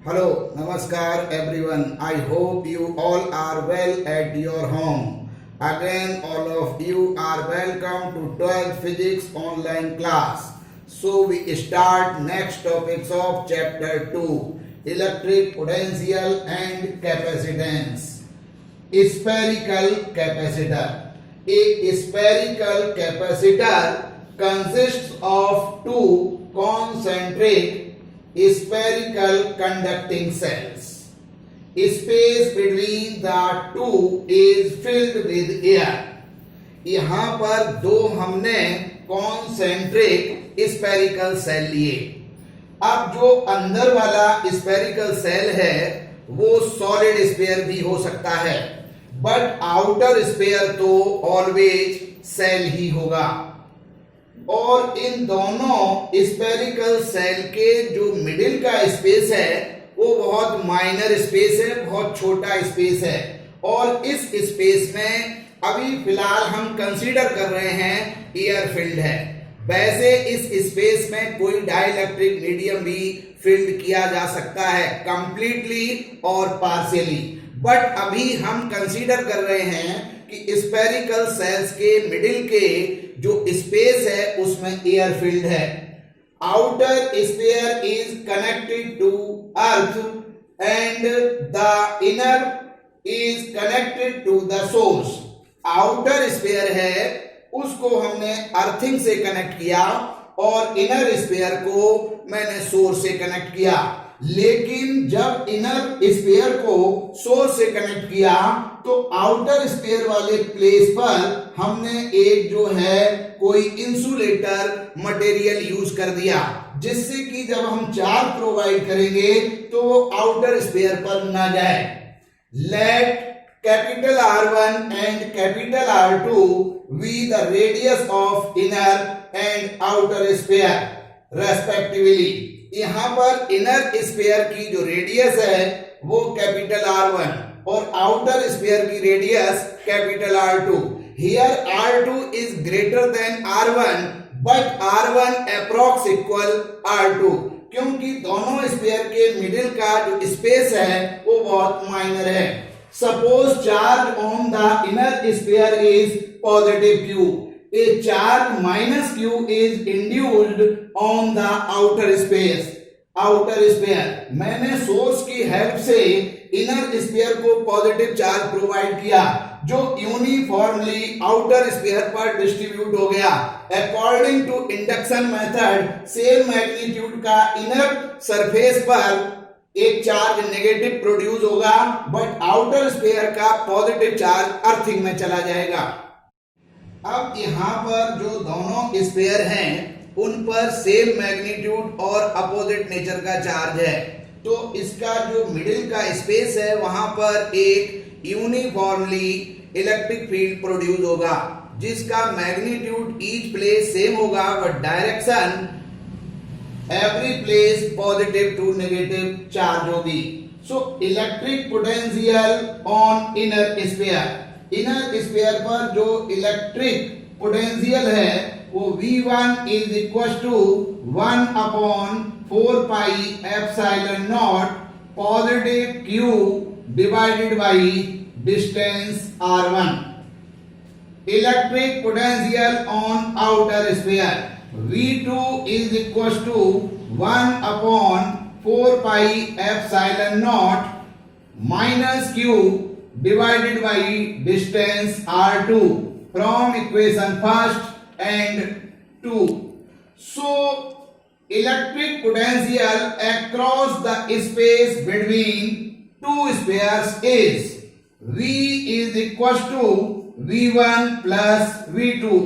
Hello, Namaskar everyone. I hope you all are well at your home. Again, all of you are welcome to 12th Physics online class. So we start next topics of chapter 2, electric potential and capacitance. Spherical capacitor. A spherical capacitor consists of two concentric spherical conducting cells. Space between the two is filled with air. यहाँ पर दो हमने concentric spherical shell लिए. अब जो अंदर वाला spherical shell है वो सॉलिड स्फीयर भी हो सकता है, बट आउटर स्फीयर तो ऑलवेज सेल ही होगा. और इन दोनों स्फेरिकल सेल के जो मिडिल का स्पेस है वो बहुत माइनर स्पेस है, बहुत छोटा स्पेस है. और इस स्पेस में अभी फिलहाल हम कंसीडर कर रहे हैं एयर फील्ड है. वैसे इस स्पेस में कोई डाइलेक्ट्रिक मीडियम भी फील्ड किया जा सकता है, कंप्लीटली और पार्शियली. बट अभी हम कंसीडर कर रहे हैं कि स्फेरिकल सेल्स के मिडिल के जो स्पेस है उसमें एयर फील्ड है. Outer sphere is connected to earth and the inner is connected to the source. Outer sphere है उसको हमने अर्थिंग से कनेक्ट किया और इनर स्फीयर को मैंने सोर्स से कनेक्ट किया. लेकिन जब इनर स्फीयर को सोर्स से कनेक्ट किया तो आउटर स्फीयर वाले प्लेस पर हमने एक जो है कोई इंसुलेटर मटेरियल यूज कर दिया, जिससे कि जब हम चार्ज प्रोवाइड करेंगे तो वो आउटर स्फीयर पर ना जाए. Let capital R1 and capital R2 be the radius of inner and outer sphere respectively. यहां पर इनर स्फीयर की जो रेडियस है वो कैपिटल R1 और आउटर स्फीयर की radius capital R2. Here R2 is greater than R1 but R1 approx equal R2, क्योंकि दोनों स्फीयर के मिडिल का जो स्पेस है वो बहुत माइनर है. Suppose charge on the inner sphere is positive Q. A charge minus Q is induced on the outer space. Outer sphere मैंने सोर्स की हेल्प से इनर स्फीयर को पॉजिटिव चार्ज प्रोवाइड किया जो यूनिफॉर्मली आउटर स्फीयर पर distribute हो गया. According to induction method same magnitude का इनर सरफेस पर एक चार्ज नेगेटिव प्रोड्यूस होगा, बट आउटर स्फीयर का पॉजिटिव चार्ज अर्थिंग में चला जाएगा. अब यहाँ पर जो दोनों स्फीयर हैं उन पर सेम मैग्नीट्यूड और अपोजिट नेचर का चार्ज है, तो इसका जो मिडिल का स्पेस है वहां पर एक यूनिफॉर्मली इलेक्ट्रिक फील्ड प्रोड्यूस होगा जिसका मैग्नीट्यूड ईच प्लेस सेम होगा, but direction every place positive to negative charge होगी. So electric potential on inner sphere. Inner sphere पर जो इलेक्ट्रिक पोटेंशियल है वो V1 is equal to 1 upon 4 pi epsilon naught positive Q divided by distance R1. Electric potential on outer sphere V2 is equal to 1 upon 4 pi epsilon naught minus Q divided by distance R2 from equation first and 2. So electric potential across the space between two spheres is V is equal to V1 plus V2.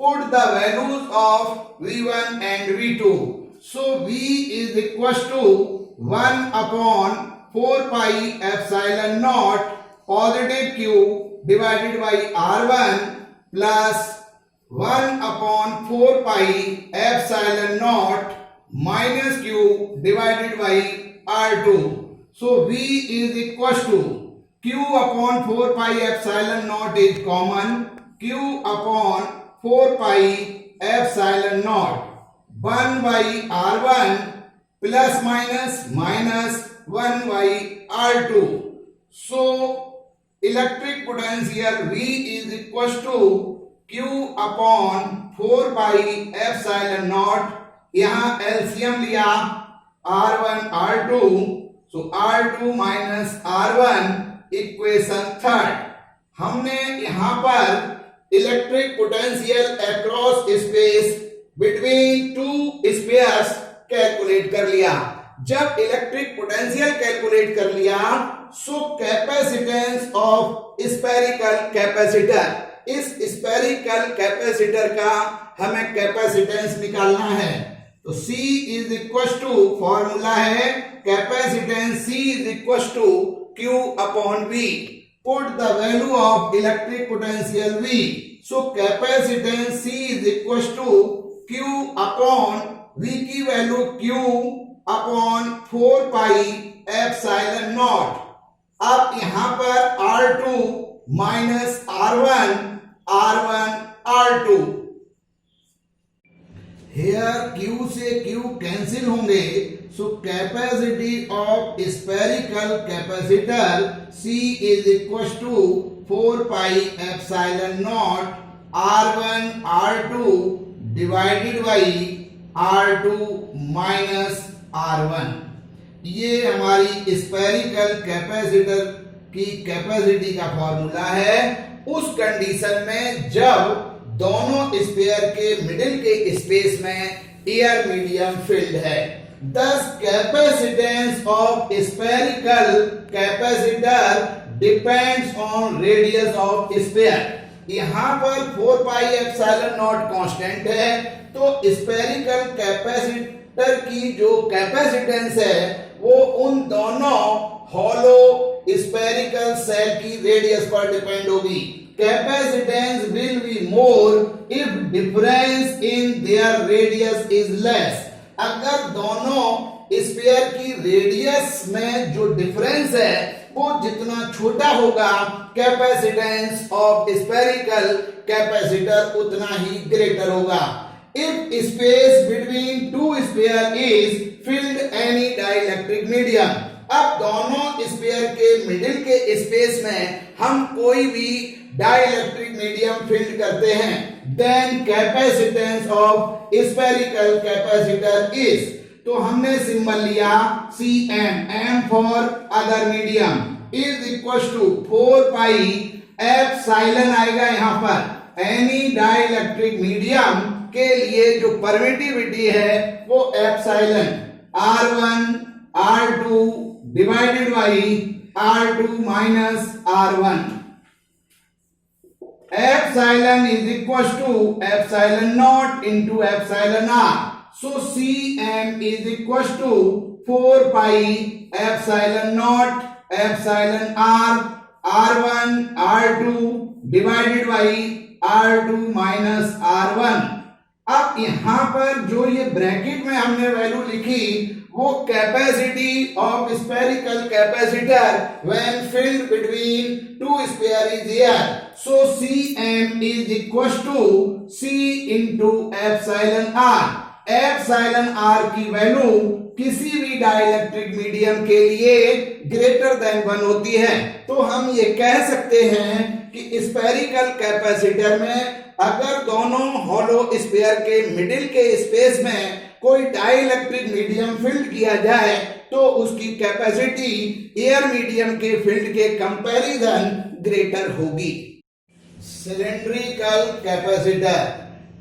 Put the values of V1 and V2. So V is equal to 1 upon 4 pi epsilon naught positive Q divided by R1 plus 1 upon 4 pi epsilon naught minus Q divided by R2. So V is equal to Q upon 4 pi epsilon naught is common. Q upon 4 pi epsilon naught 1 by R1 plus minus 1 by R2. So electric potential V is equals to Q upon 4 by epsilon naught. यहाँ LCM लिया R1 R2, so R2 minus R1 equation third. हमने यहाँ पर electric potential across space between two spheres calculate कर लिया. जब electric potential calculate कर लिया, so capacitance of spherical capacitor, इस स्फेरिकल कैपेसिटर का हमें कैपेसिटेंस निकालना है. तो C is equal to, formula है capacitance C is equal to Q upon V. Put the value of electric potential V. So capacitance C is equal to Q upon V की value Q upon 4 pi epsilon naught. अब यहां पर R2 minus R1 R2. Here Q से Q cancel होंगे, so capacity of spherical capacitor C is equal to 4 pi epsilon naught R1 R2 divided by R2 minus R1. ये हमारी spherical capacitor की capacity का formula है उस condition में जब दोनों स्फीयर के मिडिल के स्पेस में एयर मीडियम फिल्ड है. Thus capacitance of spherical capacitor depends on radius of sphere. यहाँ पर 4 पाई एप्सिलॉन नॉट कांस्टेंट है, तो स्फेरिकल कैपेसिटर की जो कैपेसिटेंस है वो उन दोनों हॉलो स्फेरिकल सेल की रेडियस पर डिपेंड होगी. Capacitance will be more if difference in their radius is less. अगर दोनों स्फीयर की रेडियस में जो डिफरेंस है वो जितना छोटा होगा, कैपेसिटेंस ऑफ स्फेरिकल कैपेसिटर उतना ही ग्रेटर होगा. If space between two sphere is filled any dielectric medium. अब दोनों स्फीयर के मिडिल के स्पेस में हम कोई भी डाइलेक्ट्रिक मीडियम फिल्ड करते हैं, then capacitance of spherical capacitor is, तो हमने सिंबल लिया Cm, M for other medium, is equal to 4 pi epsilon आएगा यहाँ पर. एनी डाइलेक्ट्रिक मीडियम के लिए जो परमिटिविटी है वो epsilon R1 R2 divided by R2 minus R1. Epsilon is equal to epsilon naught into epsilon r. So Cm is equal to 4 pi epsilon naught epsilon r R1 R2 divided by R2 minus R1. अब यहाँ पर जो ये bracket में हमने value लिखी वो capacity of spherical capacitor when filled between two sphere is here. So Cm is equal to C into epsilon r. Epsilon r की वैल्यू किसी भी डाइलेक्ट्रिक मीडियम के लिए ग्रेटर देन 1 होती है. तो हम ये कह सकते हैं कि स्फेरिकल कैपेसिटर में अगर दोनों हॉलो स्फीयर के मिडिल के स्पेस में कोई डाइलेक्ट्रिक मीडियम फिल्ड किया जाए तो उसकी कैपेसिटी एयर मीडियम के फील्ड के कंपैरिजन ग्रेटर होगी. Cylindrical capacitor.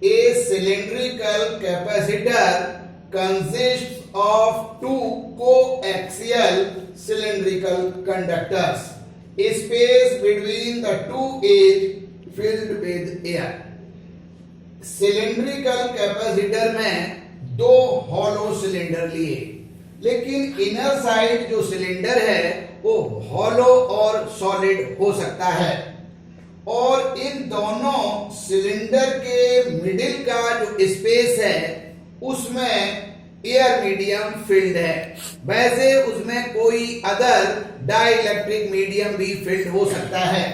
A cylindrical capacitor consists of two coaxial cylindrical conductors. Space between the two is filled with air. Cylindrical capacitor में दो हॉलो सिलेंडर लिए, लेकिन इनर साइड जो cylinder है वो हॉलो और सॉलिड हो सकता है, और इन दोनों सिलेंडर के मिडिल का जो स्पेस है उसमें एयर मीडियम फिल्ड है. वैसे उसमें कोई अदर डाइलेक्ट्रिक मीडियम भी फिल्ड हो सकता है.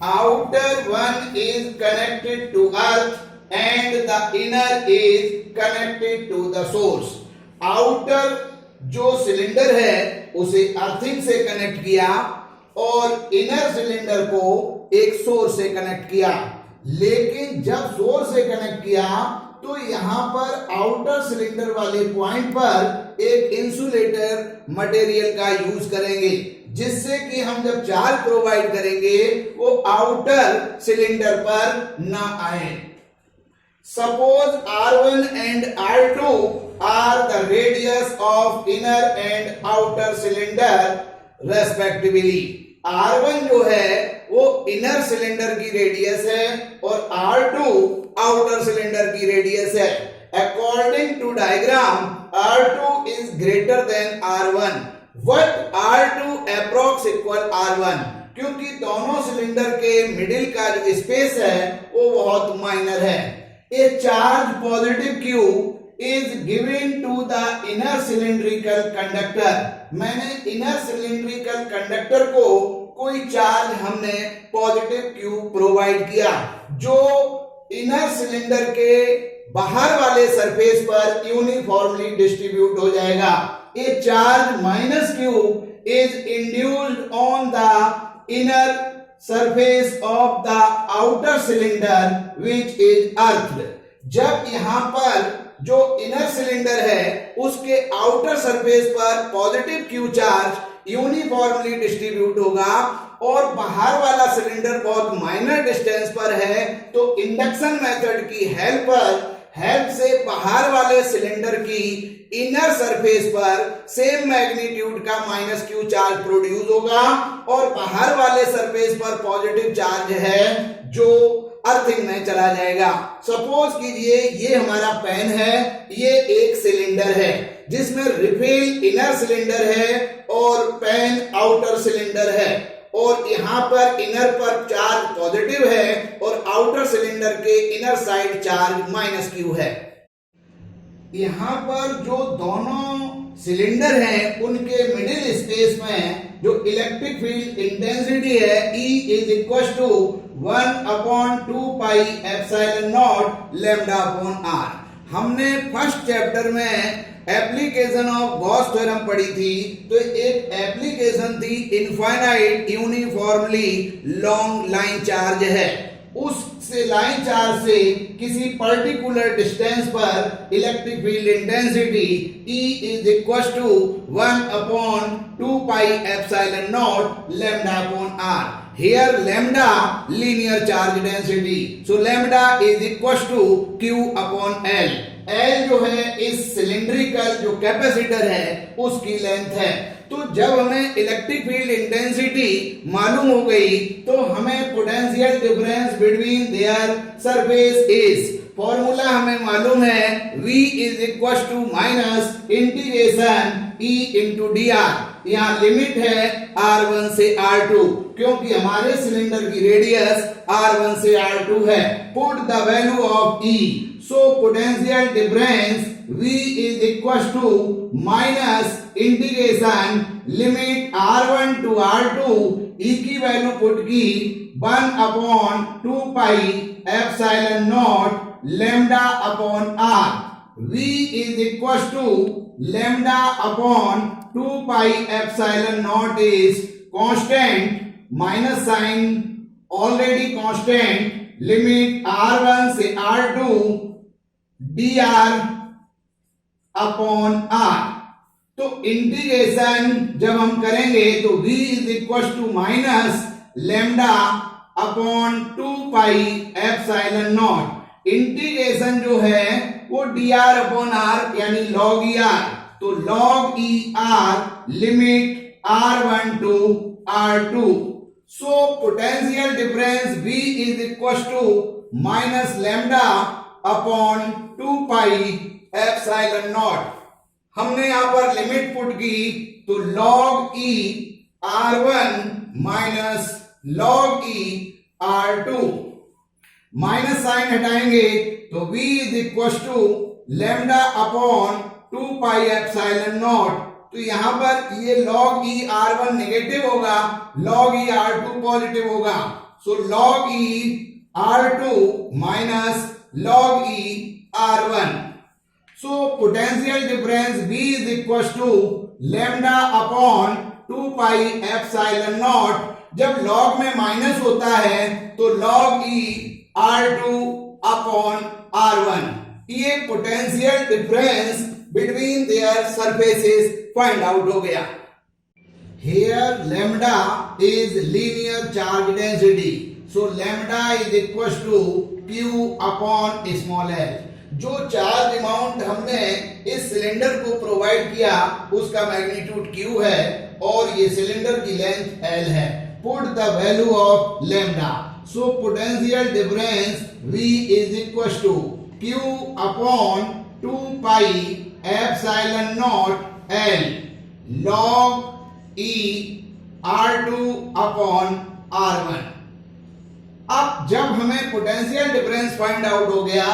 Outer one is connected to earth and the inner is connected to the source. Outer जो सिलेंडर है उसे अर्थिंग से कनेक्ट किया और इनर सिलेंडर को एक सोर्स से कनेक्ट किया। लेकिन जब सोर्स से कनेक्ट किया तो यहां पर आउटर सिलेंडर वाले पॉइंट पर एक इंसुलेटर मटेरियल का यूज करेंगे, जिससे कि हम जब चार्ज प्रोवाइड करेंगे वो आउटर सिलेंडर पर ना आए। Suppose R1 and R2 are the radius of inner and outer cylinder respectively। R1 जो है वो इनर सिलेंडर की रेडियस है और R2 आउटर सिलेंडर की रेडियस है। According to diagram R2 is greater than R1 but R2 approx equal R1, क्योंकि दोनों सिलेंडर के मिडिल का जो स्पेस है वो बहुत माइनर है। A charge positive Q is given to the inner cylindrical conductor। मैंने इनर सिलेंड्रिकल कंडक्टर को कोई चार्ज हमने पॉजिटिव Q प्रोवाइड किया, जो इनर सिलेंडर के बाहर वाले सरफेस पर यूनिफॉर्मली डिस्ट्रीब्यूट हो जाएगा। A charge minus Q is induced on the inner surface of the outer cylinder which is earthed। जब यहां पर जो इनर सिलेंडर है उसके आउटर सरफेस पर positive Q charge uniformly distribute होगा और बाहर वाला सिलेंडर बहुत माइनर डिस्टेंस पर है, तो इंडक्शन मेथड की हेल्प से बाहर वाले सिलेंडर की इनर सरफेस पर सेम मैग्नीट्यूड का माइनस क्यू चार्ज प्रोड्यूस होगा और बाहर वाले सरफेस पर पॉजिटिव चार्ज है जो अर्थिंग में चला जाएगा। सपोज कीजिए ये हमारा पेन है, ये एक सिलेंडर है जिसमें रिफिल इनर सिलेंडर है और पेन आउटर सिलेंडर है, और यहाँ पर इनर पर चार्ज पॉजिटिव है और आउटर सिलेंडर के inner side charge minus Q है। यहाँ पर जो दोनों सिलेंडर हैं उनके मिडिल स्पेस में जो इलेक्ट्रिक फील्ड इंटेंसिटी है E is equal to 1/2 pi epsilon naught lambda upon R। हमने फर्स्ट चैप्टर में एप्लीकेशन ऑफ गॉस थ्योरम पढ़ी थी, तो एक एप्लीकेशन थी infinite uniformly long line charge है। उससे लाइन चार्ज से किसी पर्टिकुलर डिस्टेंस पर electric field intensity E is equal to 1/2 pi epsilon naught lambda upon R। Here lambda linear charge density, so lambda is equal to Q upon L। L जो है इस cylindrical जो capacitor है उसकी length है। तो जब हमें इलेक्ट्रिक फील्ड इंटेंसिटी मालूम हो गई तो हमें potential difference between their surface is, formula हमें मालूम है V is equal to minus integration E into dr। यहाँ लिमिट है R1 से R2, क्योंकि हमारे सिलेंडर की रेडियस R1 से R2 है। Put the value of E, so potential difference V is equal to minus integration limit R1 to R2, E की value put की 1/2 pi epsilon naught lambda upon R। V is equal to lambda upon 2 pi epsilon naught is constant, minus sign already constant, limit R1 से R2 dr upon R। तो integration जब हम करेंगे तो V is equal to minus lambda upon 2 pi epsilon naught. Integration जो है वो dr upon R यानी log ER, तो log ER limit R1 to R2। So potential difference V is equal to minus lambda upon 2 pi epsilon naught. हमने यहां पर limit put की तो log E R1 minus log E R2, minus sign हटाएंगे तो V is equal to lambda upon 2 pi epsilon naught. तो यहां पर ये log E R1 नेगेटिव होगा, log E R2 पॉजिटिव होगा, so log E R2 minus log E R1। So potential difference V is equals to lambda upon 2 pi epsilon naught. जब log में minus होता है तो log E R2 upon R1. ये potential difference between there surfaces find out हो गया. Here lambda is linear charge density. So lambda is equals to Q upon small l. जो charge amount हमने इस सिलेंडर को प्रोवाइड किया उसका magnitude Q है और ये सिलेंडर की लेंथ L है. Put the value of lambda. So potential difference V is equals to Q upon 2 pi epsilon naught L log E R2 upon R1. अब जब हमें पोटेंशियल डिफरेंस फाइंड आउट हो गया,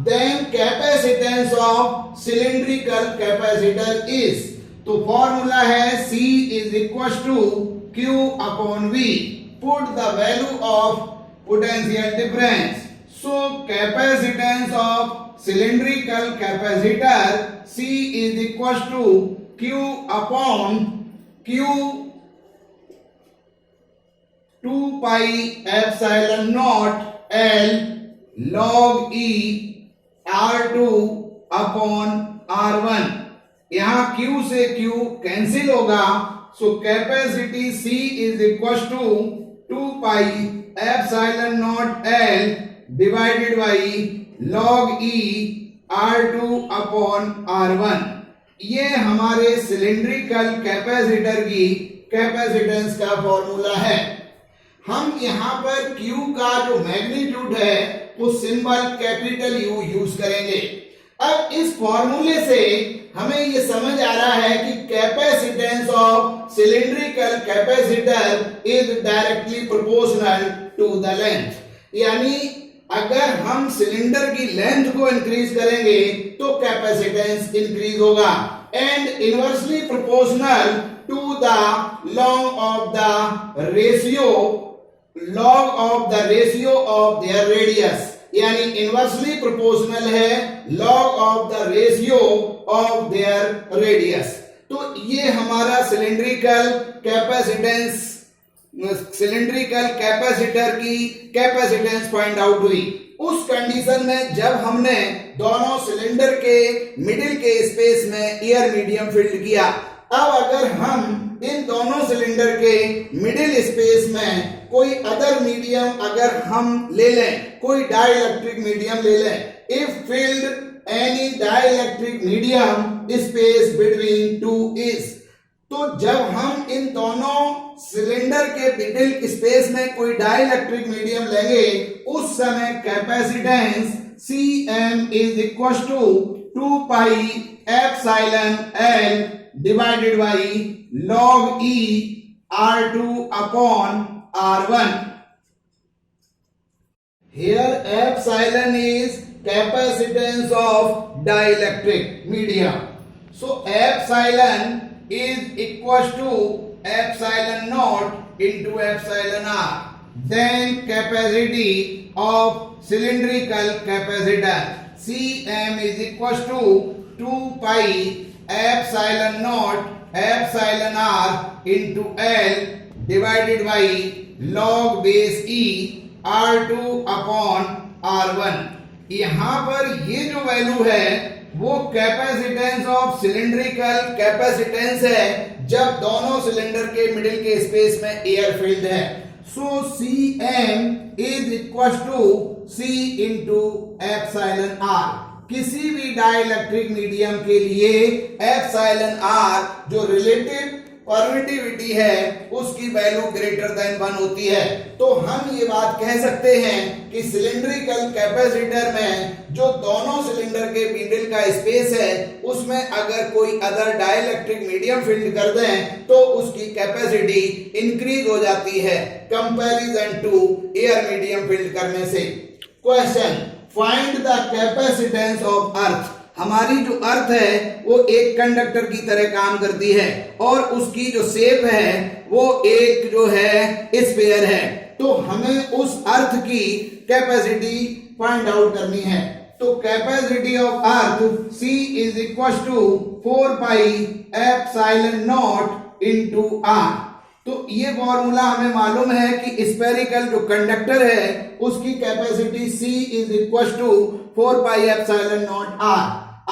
then capacitance of cylindrical capacitor is, तो formula है C is equal to Q upon V. Put the value of potential difference. So capacitance of cylindrical capacitor C is equal to Q upon Q 2 pi epsilon naught L log E R2 upon R1. यहां Q से Q cancel होगा, so capacity C is equal to 2 pi epsilon naught L divided by log E R2 upon R1. ये हमारे cylindrical capacitor की capacitance का formula है. हम यहाँ पर Q का जो मैग्नीट्यूड है वो सिंबल कैपिटल U यूज करेंगे. अब इस फॉर्मूले से हमें ये समझ आ रहा है कि capacitance of cylindrical capacitor is directly proportional to the length. यानी अगर हम सिलेंडर की लेंथ को इंक्रीज करेंगे तो कैपेसिटेंस इंक्रीज होगा, and inversely proportional to the log of the ratio of their radius. यानी इनवर्सली प्रोपोर्शनल है log of the ratio of their radius. तो ये हमारा सिलिंड्रिकल कैपेसिटर की कैपेसिटेंस फाइंड आउट हुई. उस कंडीशन में जब हमने दोनों सिलेंडर के मिडिल के स्पेस में एयर मीडियम फील्ड किया. अब अगर हम इन दोनों सिलेंडर के मिडिल स्पेस में कोई अदर मीडियम अगर हम ले लें, कोई डाइलेक्ट्रिक मीडियम ले लें, if field any dielectric medium space between two is, तो जब हम इन दोनों सिलेंडर के मिडिल स्पेस में कोई डाइलेक्ट्रिक मीडियम लेंगे उस समय capacitance Cm is equal to 2 pi epsilon L divided by log E R2 upon R1. Here epsilon is capacitance of dielectric medium. So epsilon is equal to epsilon naught into epsilon R. Then capacity of cylindrical capacitor Cm is equal to 2 pi epsilon naught epsilon R into L divided by log base E R2 upon R1. यहां पर ये जो value है वो capacitance of cylindrical capacitance है जब दोनों cylinder के मिडिल के स्पेस में एयर फील्ड है. So Cm is equal to C into epsilon R. किसी भी डाइलेक्ट्रिक मीडियम के लिए एप्सिलॉन R जो रिलेटिव परमिटिविटी है उसकी वैल्यू ग्रेटर देन 1 होती है. तो हम ये बात कह सकते हैं कि सिलिंड्रिकल कैपेसिटर में जो दोनों सिलेंडर के मिडिल का स्पेस है उसमें अगर कोई अदर डाइलेक्ट्रिक मीडियम फील्ड कर दें तो उसकी कैपेसिटी इंक्रीज हो जाती है comparison to air medium filled करने से. Question, find the capacitance of earth. हमारी जो अर्थ है वो एक कंडक्टर की तरह काम करती है और उसकी जो शेप है वो एक जो है स्फीयर है. तो हमें उस अर्थ की कैपेसिटी फाइंड आउट करनी है. तो capacity of earth C is equal to 4 pi epsilon naught into R। तो ये फॉर्मूला हमें मालूम है कि स्फेरिकल जो कंडक्टर है उसकी capacity C is equal to 4 pi epsilon naught R।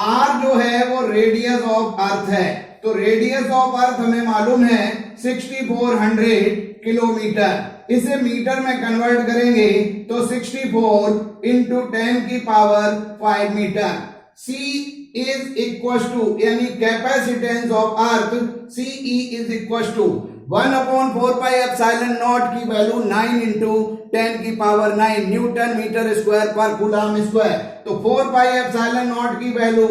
R जो है वो रेडियस ऑफ अर्थ है, तो रेडियस ऑफ अर्थ हमें मालूम है 6400 किलोमीटर। इसे मीटर में कन्वर्ट करेंगे तो 64 इंटू 10 की power 5 metre. C is equal to यानी capacitance of earth CE is equal to 1/4 pi epsilon naught की वैल्यू 9 इंटू 10 की पावर 9 न्यूटन मीटर स्क्वायर पर कूलम स्क्वायर। तो 4 पाई एप्सिलॉन नॉट की वैल्यू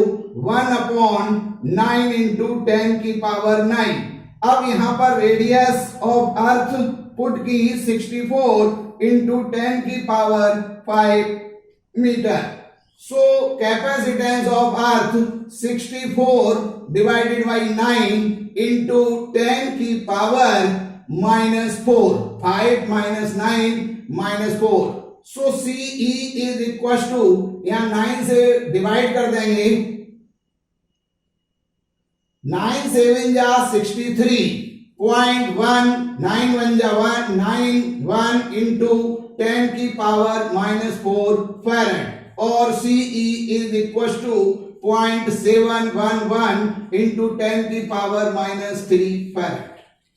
1/9 इंटू 10 की पावर 9। अब यहां पर रेडियस ऑफ अर्थ पुट की 64 इंटू 10 की power 5 metre. So capacitance of earth 64 divided by 9 into 10 की power -4, 5 minus 9 minus 4। So CE is equal to यहां 9 से डिवाइड कर देंगे, 9 7 जा 63.1, 9 1 जा 1, 9 1 इंटू 10 की पावर -4 फैरेड। और CE is equal to 0.711 into 10 की पावर -3 फैरेड।